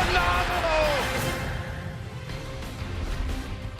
Phenomenal!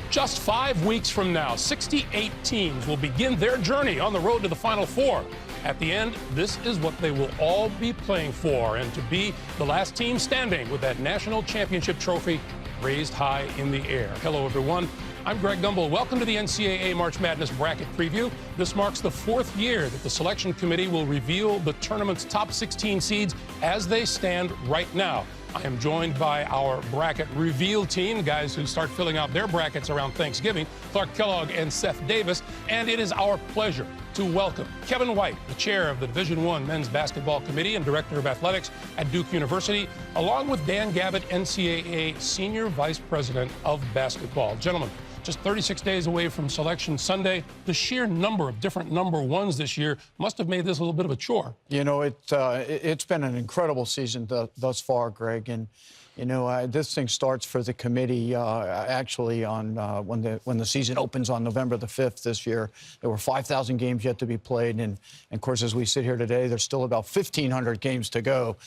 Just 5 weeks from now, 68 teams will begin their journey on the road to the Final Four. At the end, this is what they will all be playing for, and to be the last team standing with that national championship trophy raised high in the air. Hello, everyone. I'm Greg Gumbel. Welcome to the NCAA March Madness bracket preview. This marks the 4th year that the selection committee will reveal the tournament's top 16 seeds as they stand right now. I am joined by our bracket reveal team, guys who start filling out their brackets around Thanksgiving, Clark Kellogg and Seth Davis, and it is our pleasure to welcome Kevin White, the chair of the Division I Men's Basketball Committee and Director of Athletics at Duke University, along with Dan Gavitt, NCAA Senior Vice President of Basketball. Gentlemen, just 36 days away from Selection Sunday, the sheer number of different number ones this year must have made this a little bit of a chore. You know, it's been an incredible season thus far, Greg. And, you know, this thing starts for the committee actually on when the season opens on November the 5th this year. There were 5,000 games yet to be played. And, of course, as we sit here today, there's still about 1,500 games to go.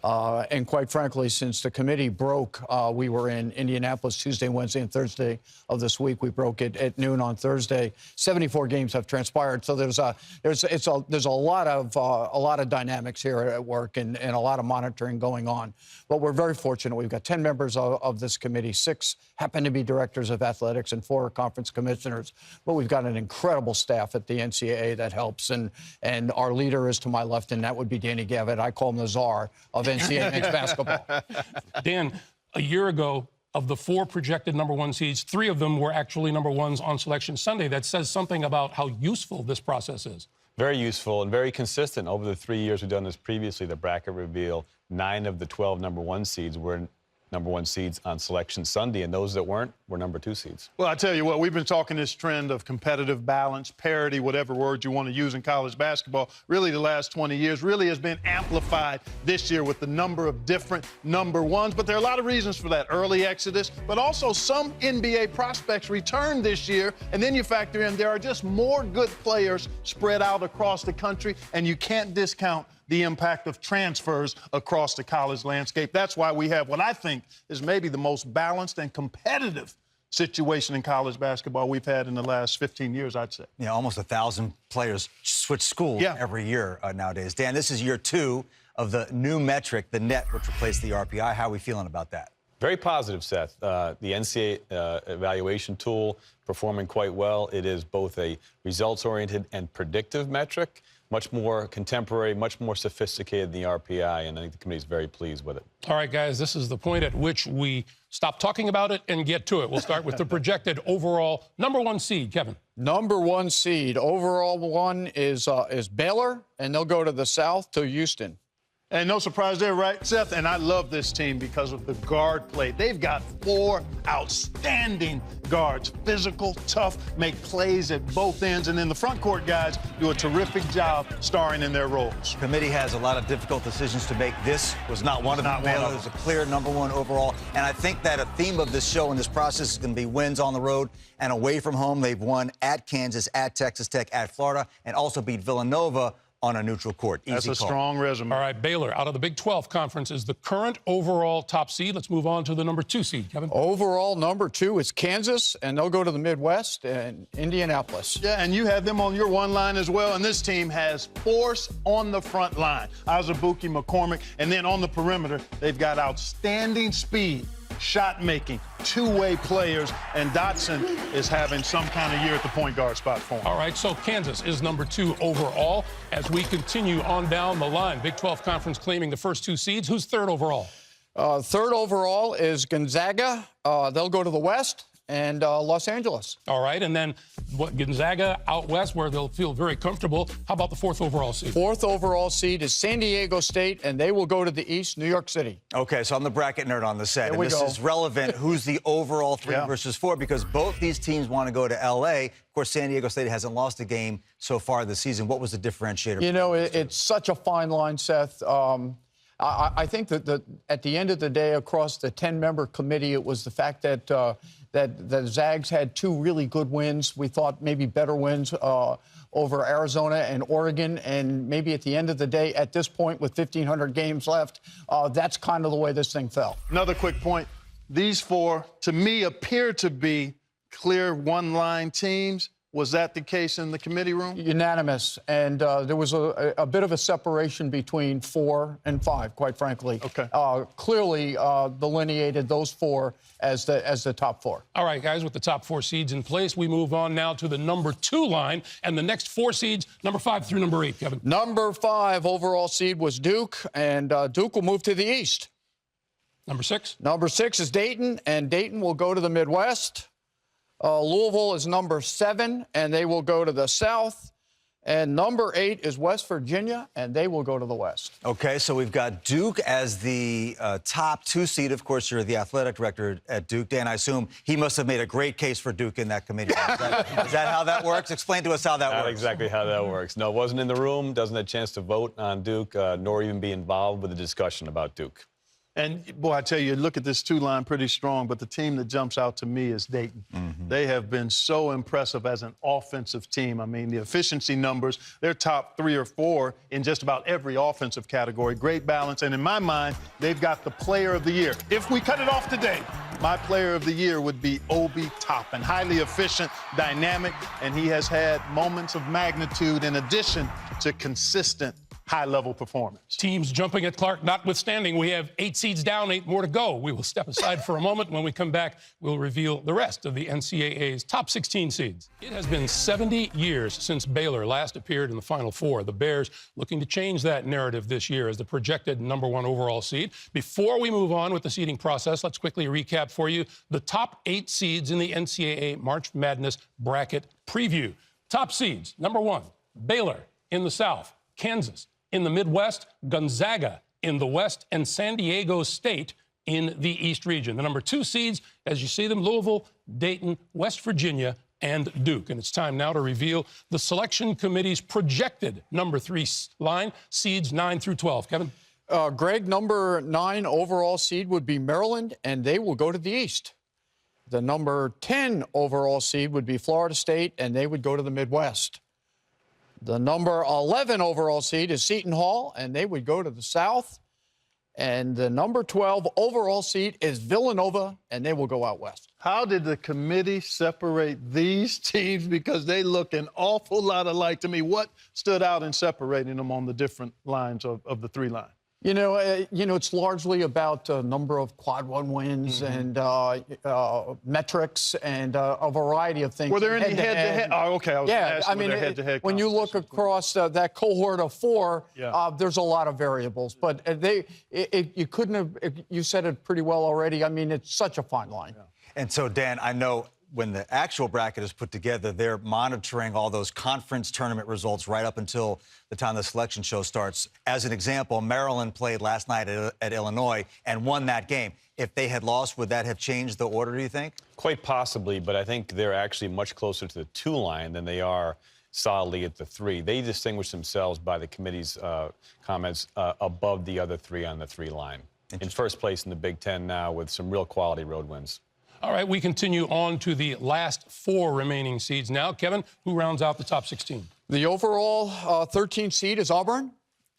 And quite frankly, since the committee broke, we were in Indianapolis Tuesday, Wednesday, and Thursday of this week. We broke it at noon on Thursday. 74 games have transpired, so there's a lot of dynamics here at work and a lot of monitoring going on. But we're very fortunate. We've got 10 members of this committee. 6 happen to be directors of athletics and 4 are conference commissioners. But we've got an incredible staff at the NCAA that helps, and our leader is to my left, and that would be Danny Gavitt. I call him the czar of NCAA men's basketball. Dan, a year ago, of the 4 projected number 1 seeds, 3 of them were actually number 1s on Selection Sunday. That says something about how useful this process is. Very useful and very consistent. Over the 3 years we've done this previously, the bracket reveal, 9 of the 12 number 1 seeds were number 1 seeds on Selection Sunday, and those that weren't were number 2 seeds. Well, I tell you what, we've been talking this trend of competitive balance, parity, whatever word you want to use in college basketball, really the last 20 years, really has been amplified this year with the number of different number 1s. But there are a lot of reasons for that. Early exodus, but also some NBA prospects returned this year. And then you factor in there are just more good players spread out across the country, and you can't discount the impact of transfers across the college landscape. That's why we have what I think is maybe the most balanced and competitive situation in college basketball we've had in the last 15 years, I'd say. Yeah, almost 1,000 players switch schools every year nowadays. Dan, this is year 2 of the new metric, the net, which replaced the RPI. How are we feeling about that? Very positive, Seth. The NCAA evaluation tool performing quite well. It is both a results-oriented and predictive metric, much more contemporary, much more sophisticated than the RPI, and I think the committee is very pleased with it. All right, guys, this is the point at which we stop talking about it and get to it. We'll start with the projected overall number 1 seed, Kevin. Number 1 seed, overall one is Baylor, and they'll go to the south to Houston. And no surprise there, right, Seth? And I love this team because of the guard play. They've got 4 outstanding guards. Physical, tough, make plays at both ends. And then the front court guys do a terrific job starring in their roles. The committee has a lot of difficult decisions to make. This was not one of them. Baylor is a clear number 1 overall. And I think that a theme of this show and this process is going to be wins on the road and away from home. They've won at Kansas, at Texas Tech, at Florida, and also beat Villanova on a neutral court. Easy That's a call. strong resume. All right, Baylor, out of the Big 12 Conference, is the current overall top seed. Let's move on to the number 2 seed, Kevin. Overall, number 2 is Kansas, and they'll go to the Midwest and Indianapolis. Yeah, and you have them on your 1 line as well, and this team has force on the front line. Azubuike, McCormick, and then on the perimeter, they've got outstanding speed, shot-making, two-way players, and Dotson is having some kind of year at the point guard spot for him. All right, so Kansas is number 2 overall. As we continue on down the line, Big 12 Conference claiming the first 2 seeds. Who's 3rd overall? 3rd overall is Gonzaga. They'll go to the West. And Los Angeles. All right, and then Gonzaga out west, where they'll feel very comfortable. How about the 4th overall seed? 4th overall seed is San Diego State, and they will go to the East, New York City. Okay, so I'm the bracket nerd on the set. And this is relevant. Who's the overall 3 versus 4? Because both these teams want to go to L.A. Of course, San Diego State hasn't lost a game so far this season. What was the differentiator? You know, it's such a fine line, Seth. I think that at the end of the day, across the 10-member committee, it was the fact that that Zags had 2 really good wins. We thought maybe better wins over Arizona and Oregon. And maybe at the end of the day, at this point, with 1,500 games left, that's kind of the way this thing fell. Another quick point. These four, to me, appear to be clear one-line teams. Was that the case in the committee room? Unanimous. And there was a bit of a separation between 4 and 5, quite frankly. Okay. Clearly delineated those 4 as the top 4. All right, guys, with the top 4 seeds in place, we move on now to the number 2 line. And the next 4 seeds, number 5 through number 8, Kevin. Number 5 overall seed was Duke, and Duke will move to the East. Number 6? Number 6 is Dayton, and Dayton will go to the Midwest. Louisville is number 7, and they will go to the South. And number 8 is West Virginia, and they will go to the West. Okay, so we've got Duke as the top 2 seed. Of course, you're the athletic director at Duke. Dan, I assume he must have made a great case for Duke in that committee. Is that how that works? Explain to us how that works. Not exactly how that works. No, wasn't in the room, doesn't have a chance to vote on Duke, nor even be involved with the discussion about Duke. And, boy, I tell you, look at this 2-line pretty strong, but the team that jumps out to me is Dayton. They have been so impressive as an offensive team. I mean, the efficiency numbers, they're top 3 or 4 in just about every offensive category. Great balance, and in my mind, they've got the player of the year. If we cut it off today, my player of the year would be Obi Toppin. Highly efficient, dynamic, and he has had moments of magnitude in addition to consistent high-level performance. Teams jumping at Clark notwithstanding, we have 8 seeds down, 8 more to go. We will step aside for a moment. When we come back, we'll reveal the rest of the NCAA's top 16 seeds. It has been 70 years since Baylor last appeared in the Final Four. The Bears looking to change that narrative this year as the projected number 1 overall seed. Before we move on with the seeding process, let's quickly recap for you the top 8 seeds in the NCAA March Madness bracket preview. Top seeds, number 1, Baylor in the South, Kansas in the Midwest, Gonzaga in the West, and San Diego State in the East region. The number 2 seeds, as you see them, Louisville, Dayton, West Virginia, and Duke. And it's time now to reveal the selection committee's projected number 3 line, seeds 9 through 12. Kevin? Greg, number 9 overall seed would be Maryland, and they will go to the East. The number 10 overall seed would be Florida State, and they would go to the Midwest. The number 11 overall seed is Seton Hall, and they would go to the South. And the number 12 overall seed is Villanova, and they will go out west. How did the committee separate these teams? Because they look an awful lot alike to me. What stood out in separating them on the different lines of the 3 line? You know, it's largely about number of quad 1 wins and metrics and a variety of things. Were there any head-to-head? Oh, okay. I was asking, I mean, head-to-head when you look across that cohort of 4, there's a lot of variables. But you couldn't have. You said it pretty well already. I mean, it's such a fine line. Yeah. And so, Dan, I know when the actual bracket is put together, they're monitoring all those conference tournament results right up until the time the selection show starts. As an example, Maryland played last night at Illinois and won that game. If they had lost, would that have changed the order, do you think? Quite possibly, but I think they're actually much closer to the 2 line than they are solidly at the 3. They distinguish themselves by the committee's comments above the other 3 on the 3 line. In first place in the Big Ten now with some real quality road wins. All right, we continue on to the last 4 remaining seeds now. Kevin, who rounds out the top 16? The overall 13 seed is Auburn.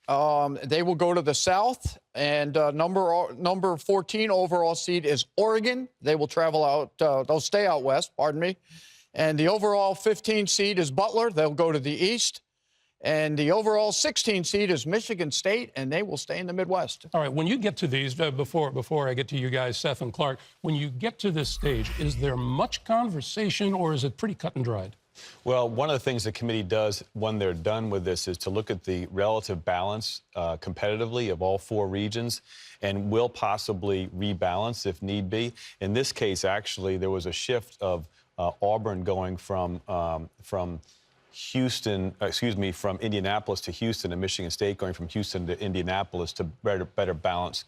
They will go to the South. And number 14 overall seed is Oregon. They will travel out. They'll stay out west, pardon me. And the overall 15 seed is Butler. They'll go to the East. And the overall 16 seed is Michigan State, and they will stay in the Midwest. All right, when you get to these, before I get to you guys, Seth and Clark, when you get to this stage, is there much conversation or is it pretty cut and dried? Well, one of the things the committee does when they're done with this is to look at the relative balance competitively of all 4 regions and will possibly rebalance if need be. In this case, actually, there was a shift of Auburn going from Indianapolis to Houston, and Michigan State going from Houston to Indianapolis to better balance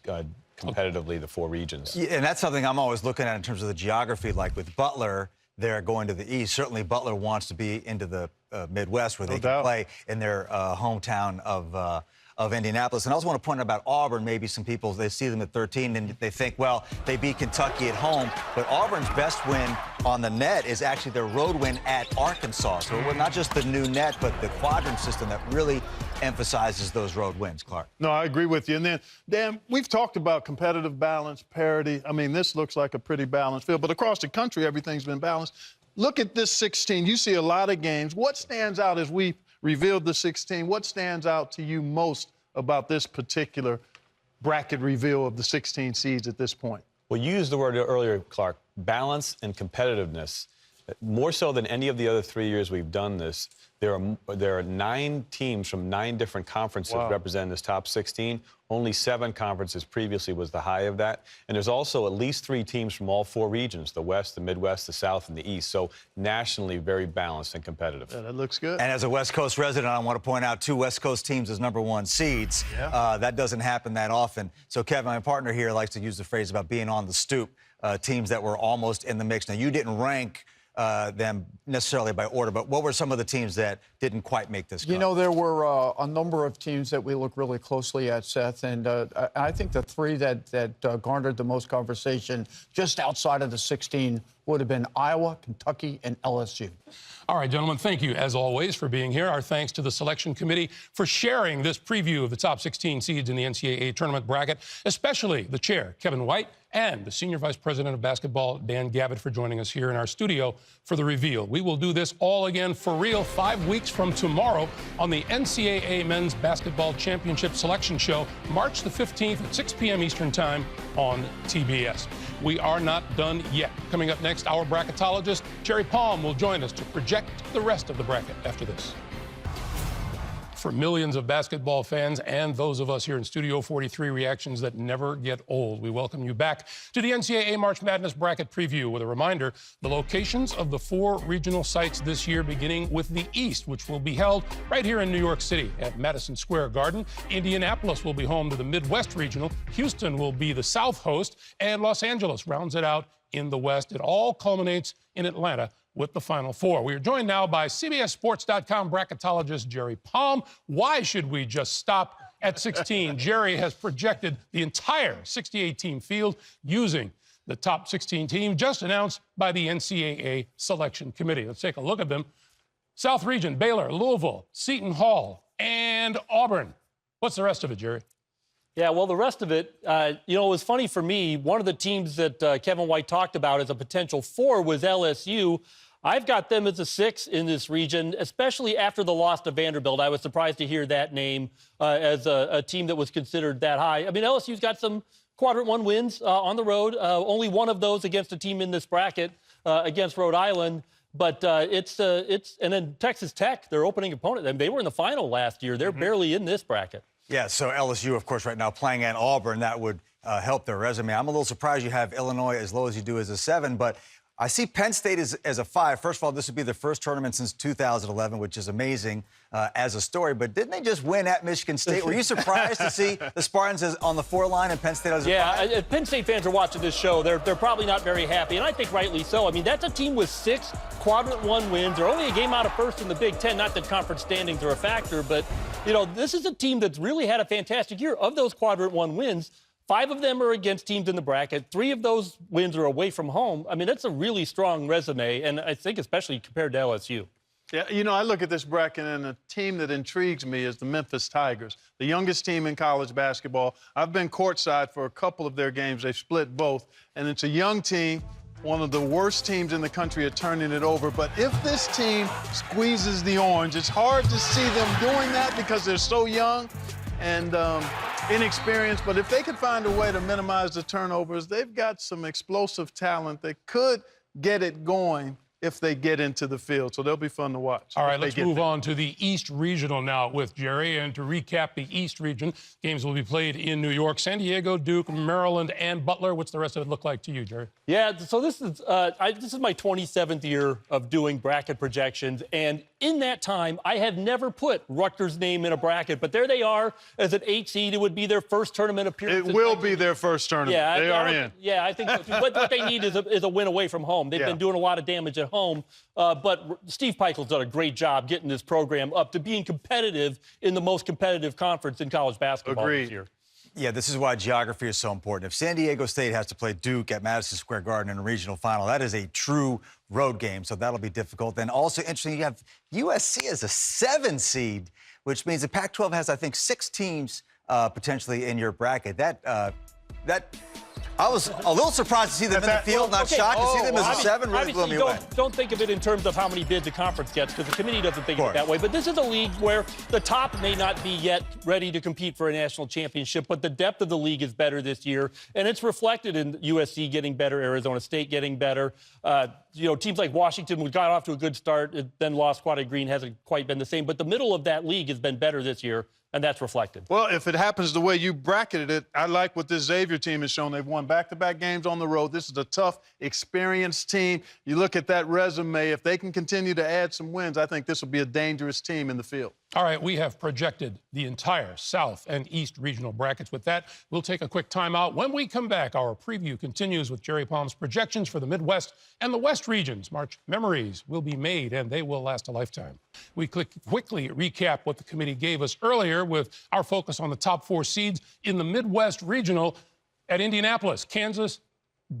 competitively the 4 regions. Yeah, and that's something I'm always looking at in terms of the geography. Like with Butler, they're going to the East. Certainly Butler wants to be into the Midwest where they can play in their hometown of Indianapolis. And I also want to point out about Auburn. Maybe some people, they see them at 13 and they think, well, they beat Kentucky at home. But Auburn's best win on the net is actually their road win at Arkansas. So not just the new net, but the quadrant system that really emphasizes those road wins, Clark. No, I agree with you. And then, Dan, we've talked about competitive balance, parity. I mean, this looks like a pretty balanced field. But across the country, everything's been balanced. Look at this 16. You see a lot of games. What stands out as we revealed the 16? What stands out to you most about this particular bracket reveal of the 16 seeds at this point? Well, you used the word earlier, Clark, balance and competitiveness. More so than any of the other 3 years we've done this, there are 9 teams from 9 different conferences representing this top 16. Only 7 conferences previously was the high of that. And there's also at least 3 teams from all 4 regions, the West, the Midwest, the South, and the East. So nationally, very balanced and competitive. Yeah, that looks good. And as a West Coast resident, I want to point out 2 West Coast teams as #1 seeds. Yeah. That doesn't happen that often. So, Kevin, my partner here, likes to use the phrase about being on the stoop, teams that were almost in the mix. Now, you didn't rank them necessarily by order, but what were some of the teams that didn't quite make this cut? You know, there were a number of teams that we look really closely at, Seth, and I think the 3 that garnered the most conversation just outside of the 16 would have been Iowa, Kentucky, and LSU. All right, gentlemen, thank you, as always, for being here. Our thanks to the selection committee for sharing this preview of the top 16 seeds in the NCAA tournament bracket, especially the chair, Kevin White, and the senior vice president of basketball, Dan Gavitt, for joining us here in our studio for the reveal. We will do this all again for real 5 weeks from tomorrow on the NCAA Men's Basketball Championship Selection Show, March the 15th at 6 p.m. Eastern Time on TBS. We are not done yet. Coming up next, our bracketologist, Jerry Palm, will join us to project the rest of the bracket after this. For millions of basketball fans and those of us here in Studio 43, reactions that never get old, we welcome you back to the NCAA March Madness bracket preview with a reminder, the locations of the 4 regional sites this year, beginning with the East, which will be held right here in New York City at Madison Square Garden. Indianapolis will be home to the Midwest Regional. Houston will be the South host, and Los Angeles rounds it out in the West. It all culminates in Atlanta with the Final Four. We are joined now by CBSSports.com bracketologist Jerry Palm. Why should we just stop at 16? Jerry has projected the entire 68-team field using the top 16 team just announced by the NCAA Selection Committee. Let's take a look at them. South Region, Baylor, Louisville, Seton Hall, and Auburn. What's the rest of it, Jerry? Yeah, well, the rest of it, you know, it was funny for me. One of the teams that Kevin White talked about as a potential 4 was LSU. I've got them as a 6 in this region, especially after the loss to Vanderbilt. I was surprised to hear that name as a team that was considered that high. I mean, LSU's got some quadrant 1 wins on the road. Only one of those against a team in this bracket against Rhode Island. But and then Texas Tech, their opening opponent, I mean, they were in the final last year. They're barely in this bracket. Yeah, so LSU, of course, right now playing at Auburn, that would help their resume. I'm a little surprised you have Illinois as low as you do as a 7, but I see Penn State as a 5. First of all, this would be their first tournament since 2011, which is amazing as a story. But didn't they just win at Michigan State? Were you surprised to see the Spartans on the 4 line and Penn State as a 5? Yeah, Penn State fans are watching this show. They're probably not very happy, and I think rightly so. I mean, that's a team with 6 quadrant 1 wins. They're only a game out of first in the Big Ten. Not that conference standings are a factor, but, you know, this is a team that's really had a fantastic year. Of those quadrant 1 wins, 5 of them are against teams in the bracket. 3 of those wins are away from home. I mean, that's a really strong resume, and I think especially compared to LSU. Yeah, you know, I look at this bracket, and a team that intrigues me is the Memphis Tigers, the youngest team in college basketball. I've been courtside for a couple of their games. They've split both, and it's a young team, one of the worst teams in the country at turning it over. But if this team squeezes the orange, it's hard to see them doing that because they're so young and inexperienced. But if they could find a way to minimize the turnovers, they've got some explosive talent that could get it going if they get into the field. So they'll be fun to watch. All right, let's move on to the East Regional now with Jerry. And to recap the East Region, games will be played in New York, San Diego, Duke, Maryland, and Butler. What's the rest of it look like to you, Jerry? Yeah, so this is my 27th year of doing bracket projections, and in that time, I have never put Rutgers' name in a bracket, but there they are as an 8 seed. It would be their first tournament appearance. It will be their first tournament. Yeah, they are in. Yeah, I think so too. What they need is a win away from home. They've been doing a lot of damage at home, but Steve Peichel's done a great job getting this program up to being competitive in the most competitive conference in college basketball this year. Yeah, this is why geography is so important. If San Diego State has to play Duke at Madison Square Garden in a regional final, that is a true road game, so that'll be difficult. Then also interesting, you have USC as a 7 seed, which means the Pac-12 has, I think, 6 teams potentially in your bracket. I was a little surprised to see them in the field, not shocked to see them as a 7. Really blew me away. Don't think of it in terms of how many bids a conference gets, because the committee doesn't think of it that way. But this is a league where the top may not be yet ready to compete for a national championship, but the depth of the league is better this year, and it's reflected in USC getting better, Arizona State getting better. Teams like Washington got off to a good start, then lost. Quaddy Green hasn't quite been the same, but the middle of that league has been better this year, and that's reflected. Well, if it happens the way you bracketed it, I like what this Xavier team has shown. They've won back-to-back games on the road. This is a tough, experienced team. You look at that resume. If they can continue to add some wins, I think this will be a dangerous team in the field. All right, we have projected the entire South and East regional brackets. With that, we'll take a quick timeout. When we come back, our preview continues with Jerry Palm's projections for the Midwest and the West regions. March memories will be made, and they will last a lifetime. We quickly recap what the committee gave us earlier with our focus on the top 4 seeds in the Midwest regional at Indianapolis, Kansas,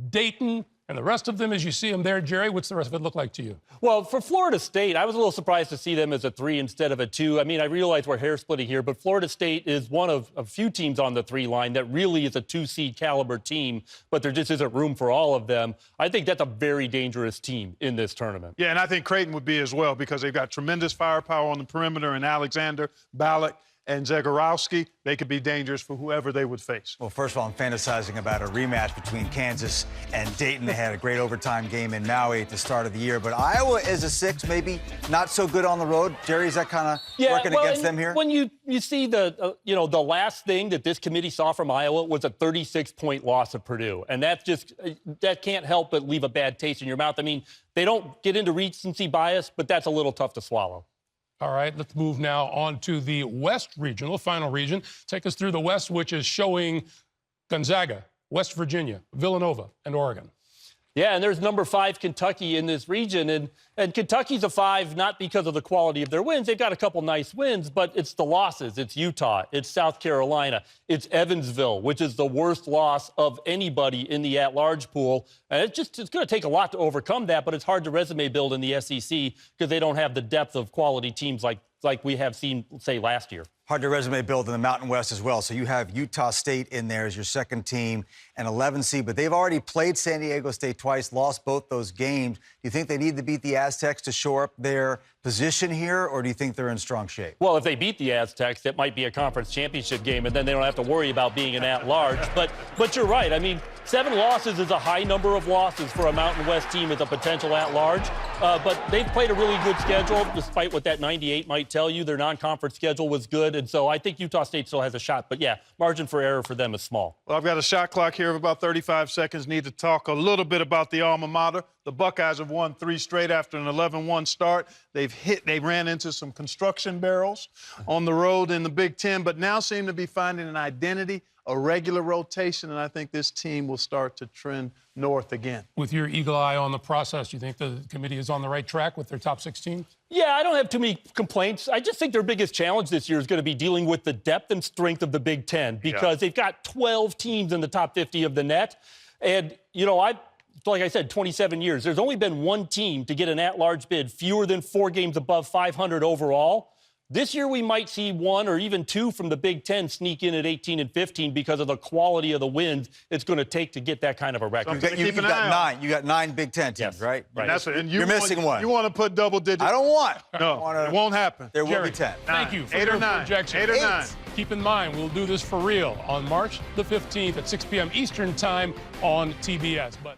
Dayton, and the rest of them as you see them there. Jerry, what's the rest of it look like to you? Well, for Florida State, I was a little surprised to see them as a 3 instead of a 2. I mean, I realize we're hair splitting here, but Florida State is one of a few teams on the 3 line that really is a 2-seed caliber team, but there just isn't room for all of them. I think that's a very dangerous team in this tournament. Yeah, and I think Creighton would be as well, because they've got tremendous firepower on the perimeter, and Alexander, Ballack, and Zagorowski. They could be dangerous for whoever they would face. Well, first of all, I'm fantasizing about a rematch between Kansas and Dayton. They had a great overtime game in Maui at the start of the year, but Iowa is a 6, maybe not so good on the road. Jerry, is that kind of working against them here? When you see the last thing that this committee saw from Iowa was a 36-point loss of Purdue, and that can't help but leave a bad taste in your mouth. I mean, they don't get into recency bias, but that's a little tough to swallow. All right, let's move now on to the West regional, final region. Take us through the West, which is showing Gonzaga, West Virginia, Villanova, and Oregon. Yeah, and there's number 5 Kentucky in this region, and Kentucky's a 5 not because of the quality of their wins. They've got a couple nice wins, but it's the losses. It's Utah, it's South Carolina, it's Evansville, which is the worst loss of anybody in the at-large pool. And it's going to take a lot to overcome that, but it's hard to resume build in the SEC because they don't have the depth of quality teams like we have seen, say, last year. Hard to resume build in the Mountain West as well. So you have Utah State in there as your second team, an 11 seed, but they've already played San Diego State twice, lost both those games. Do you think they need to beat the Aztecs to shore up their position here, or do you think they're in strong shape? Well, if they beat the Aztecs, it might be a conference championship game, and then they don't have to worry about being an at-large. But you're right. I mean, 7 losses is a high number of losses for a Mountain West team as a potential at-large. But they've played a really good schedule, despite what that 98 might tell you. Their non-conference schedule was good, and so I think Utah State still has a shot. But, yeah, margin for error for them is small. Well, I've got a shot clock here of about 35 seconds. Need to talk a little bit about the alma mater. The Buckeyes have won 3 straight after an 11-1 start. They ran into some construction barrels on the road in the Big Ten, but now seem to be finding an identity, a regular rotation, and I think this team will start to trend north again. With your eagle eye on the process, do you think the committee is on the right track with their top 16? Yeah, I don't have too many complaints. I just think their biggest challenge this year is going to be dealing with the depth and strength of the Big Ten, because they've got 12 teams in the top 50 of the net. And, like I said, 27 years. There's only been one team to get an at-large bid fewer than 4 games above 500 overall. This year we might see 1 or even 2 from the Big Ten sneak in at 18 and 15 because of the quality of the wins it's going to take to get that kind of a record. You've got 9. You got 9 Big Ten teams, right? And you're missing one. You want to put double digits? I don't want. No, it won't happen. There will be 10. Thank you for 8 your or 9. projection. 8 or 9. Keep in mind, we'll do this for real on March the 15th at 6 p.m. Eastern Time on TBS. But